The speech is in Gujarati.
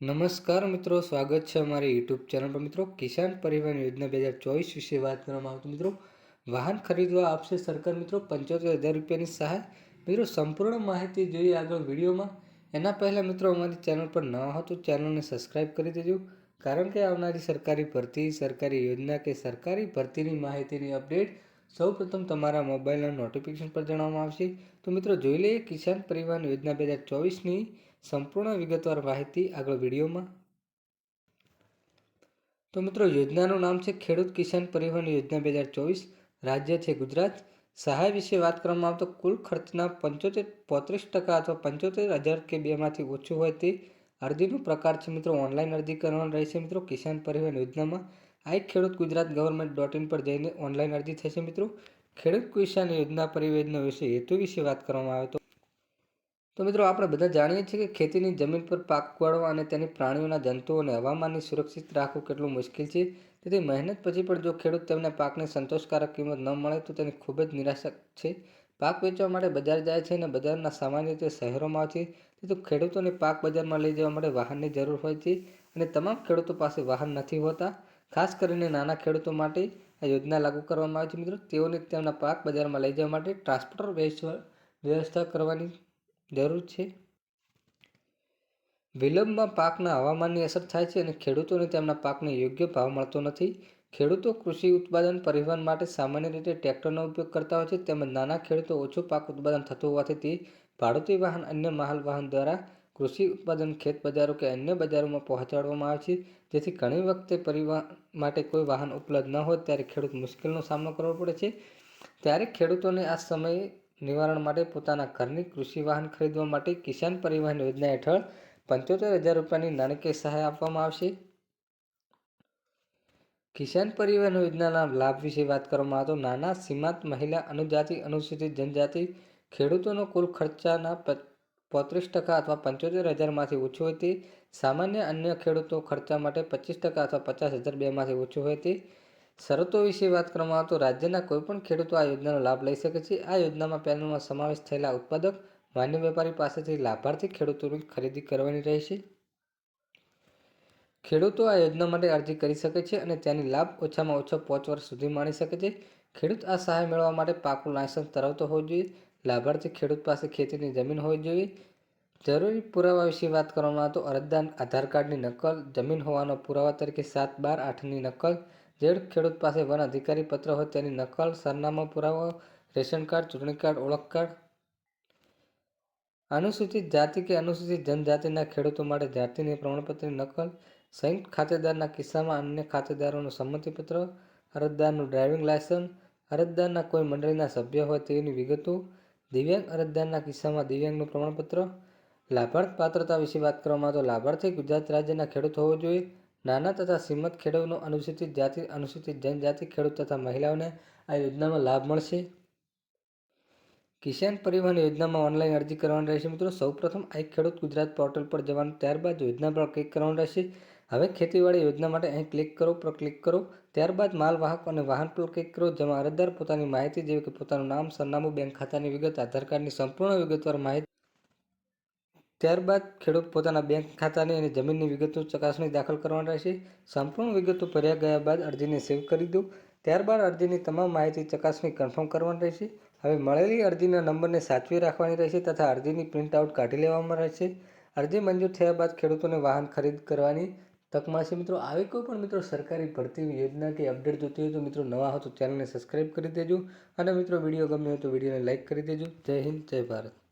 નમસ્કાર મિત્રો, સ્વાગત છે અમારી યુટ્યુબ ચેનલ પર। મિત્રો, કિસાન પરિવહન યોજના 2024 વિશે વાત કરવામાં આવતી। મિત્રો, વાહન ખરીદવા આપશે સરકાર મિત્રો 75,000 રૂપિયાની સહાય। મિત્રો, સંપૂર્ણ માહિતી જોઈએ આગળ વિડીયોમાં। એના પહેલાં મિત્રો, અમારી ચેનલ પર નવા હો તો ચેનલને સબસ્ક્રાઈબ કરી દેજો, કારણ કે આવનારી સરકારી ભરતી, સરકારી યોજના કે સરકારી ભરતીની માહિતીની અપડેટ સૌપ્રથમ તમારા મોબાઈલના નોટિફિકેશન પર જણાવવામાં આવશે। તો મિત્રો, જોઈ લઈએ કિસાન પરિવહન યોજના 2024ની સંપૂર્ણ વિગતવાર માહિતી આગળ વિડીયોમાં। તો મિત્રો, યોજનાનું નામ છે ખેડૂત કિસાન પરિવહન યોજના 2024। રાજ્ય છે ગુજરાત। સહાય વિશે વાત કરવામાં આવે તો કુલ ખર્ચના 35% અથવા 75,000 કે બેમાંથી ઓછું હોય તે અરજીનો પ્રકાર છે મિત્રો ઓનલાઈન અરજી કરવાની રહેશે। મિત્રો, કિસાન પરિવહન યોજનામાં આ ખેડૂત ગુજરાત government.in પર જઈને ઓનલાઈન અરજી થશે। મિત્રો, ખેડૂત કિસાન યોજના પરિયોજના વિશે હેતુ વિશે વાત કરવામાં આવે તો મિત્રો, આપણે બધા જાણીએ છીએ કે ખેતીની જમીન પર પાક ઉગાડવા અને તેની પ્રાણીઓના, જંતુઓ અને હવામાનની સુરક્ષિત રાખવું કેટલું મુશ્કેલ છે। તેથી મહેનત પછી પણ જો ખેડૂત તેમને પાકની સંતોષકારક કિંમત ન મળે તો તેને ખૂબ જ નિરાશા છે। પાક વેચવા માટે બજાર જાય છે અને બજારના સામાન્ય રીતે શહેરોમાં આવે છે। તેથી ખેડૂતોને પાક બજારમાં લઈ જવા માટે વાહનની જરૂર હોય છે અને તમામ ખેડૂતો પાસે વાહન નથી હોતા। ખાસ કરીને નાના ખેડૂતો માટે આ યોજના લાગુ કરવામાં આવે છે। મિત્રો, તેઓને તેમના પાક બજારમાં લઈ જવા માટે ટ્રાન્સપોર્ટ વ્યવસ્થા કરવાની જરૂર છે। વિલંબમાં પાકના હવામાનની અસર થાય છે અને ખેડૂતોને તેમના પાકને યોગ્ય ભાવ મળતો નથી। ખેડૂતો કૃષિ ઉત્પાદન પરિવહન માટે સામાન્ય રીતે ટ્રેક્ટરનો ઉપયોગ કરતા હોય છે, તેમજ નાના ખેડૂતો ઓછું પાક ઉત્પાદન થતું હોવાથી તે ભાડુતી વાહન, અન્ય માલ વાહન દ્વારા કૃષિ ઉત્પાદન ખેત બજારો કે અન્ય બજારોમાં પહોંચાડવામાં આવે છે। જેથી ઘણી વખતે પરિવહન માટે કોઈ વાહન ઉપલબ્ધ ન હોય ત્યારે ખેડૂત મુશ્કેલીનો સામનો કરવો પડે છે। ત્યારે ખેડૂતોને આ સમયે નિવારણ માટે પોતાના ઘરની કૃષિ વાહન ખરીદવા માટે કિસાન પરિવહન યોજના હેઠળ 75,000 રૂપિયાની નાણાકીય સહાય આપવામાં આવશે। કિસાન પરિવહન યોજનાના લાભ વિશે વાત કરવામાં આવે તો નાના, સીમાંત, મહિલા, અનુજાતિ, અનુસૂચિત જનજાતિ ખેડૂતોનો કુલ ખર્ચાના 35% અથવા 75,000માંથી ઓછું હોય તે સામાન્ય, અન્ય ખેડૂતો ખર્ચા માટે 25% અથવા 50,000 બેમાંથી ઓછું હોય તે। શરતો વિશે વાત કરવામાં આવે તો રાજ્યના કોઈપણ ખેડૂતો આ યોજનાનો લાભ લઈ શકે છે। આ યોજનામાં પેનલમાં સમાવેશ થયેલા ઉત્પાદક, માન્ય વેપારી પાસેથી લાભાર્થી ખેડૂતોની ખરીદી કરવાની રહેશે। ખેડૂતો આ યોજના માટે અરજી કરી શકે છે અને તેની લાભ ઓછામાં ઓછો 5 વર્ષ સુધી માણી શકે છે। ખેડૂત આ સહાય મેળવવા માટે પાકું લાયસન્સ ધરાવતો હોવો જોઈએ। લાભાર્થી ખેડૂત પાસે ખેતીની જમીન હોવી જોઈએ। જરૂરી પુરાવા વિશે વાત કરવામાં આવે તો અરજદાર આધાર કાર્ડની નકલ, જમીન હોવાનો પુરાવા તરીકે 7/12/8ની નકલ, જે ખેડૂત પાસે વન અધિકારી પત્ર હોય તેની નકલ, સરનામા પુરાવો, રેશન કાર્ડ, ચૂંટણી કાર્ડ, ઓળખ કાર્ડ। અનુસૂચિત જાતિ કે અનુસૂચિત જનજાતિના ખેડૂતો માટે જાતિની પ્રમાણપત્રની નકલ, સંયુક્ત ખાતેદારના કિસ્સામાં અન્ય ખાતેદારોનું સંમતિપત્ર, અરજદારનું ડ્રાઇવિંગ લાયસન્સ, અરજદારના કોઈ મંડળીના સભ્ય હોય તેની વિગતો, દિવ્યાંગ અરજદારના કિસ્સામાં દિવ્યાંગનું પ્રમાણપત્ર। લાભાર્થ પાત્રતા વિશે વાત કરવામાં આવે તો લાભાર્થી ગુજરાત રાજ્યના ખેડૂત હોવો જોઈએ। નાના તથા સીમાંત ખેડૂતોનો અનુસૂચિત જાતિ, અનુસૂચિત જનજાતિ ખેડૂત તથા મહિલાઓને આ યોજનામાં લાભ મળશે। કિસાન પરિવહન યોજનામાં ઓનલાઈન અરજી કરવાની રહેશે। મિત્રો, સૌપ્રથમ આ ખેડૂત ગુજરાત પોર્ટલ પર જવાનું, ત્યારબાદ યોજના પર ક્લિક કરવાનું રહેશે। હવે ખેતીવાડી યોજના માટે અહીં ક્લિક કરો પર ક્લિક કરો, ત્યારબાદ માલવાહક અને વાહન પર ક્લિક કરો, જેમાં અરજદાર પોતાની માહિતી જેવી કે પોતાનું નામ, સરનામું, બેંક ખાતાની વિગત, આધાર કાર્ડની સંપૂર્ણ વિગતવાર માહિતી, ત્યારબાદ ખેડૂત પોતાના બેંક ખાતાની અને જમીનની વિગતો ચકાસણી દાખલ કરવાની રહેશે। સંપૂર્ણ વિગતો ભર્યા ગયા બાદ અરજીને સેવ કરી દો, ત્યારબાદ અરજીની તમામ માહિતી ચકાસણી કન્ફર્મ કરવાની રહેશે। હવે મળેલી અરજીના નંબરને સાચવી રાખવાની રહેશે તથા અરજીની પ્રિન્ટઆઉટ કાઢી લેવામાં રહેશે। અરજી મંજૂર થયા બાદ ખેડૂતોને વાહન ખરીદ કરવાની તક મળશે। મિત્રો, આવી કોઈ પણ મિત્રો સરકારી ભરતી યોજના કે અપડેટ જોતી હોય તો મિત્રો નવા હો તો ચેનલને સબસ્ક્રાઈબ કરી દેજો અને મિત્રો વિડીયો ગમ્યો હોય તો વિડીયોને લાઇક કરી દેજો। જય હિન્દ, જય ભારત।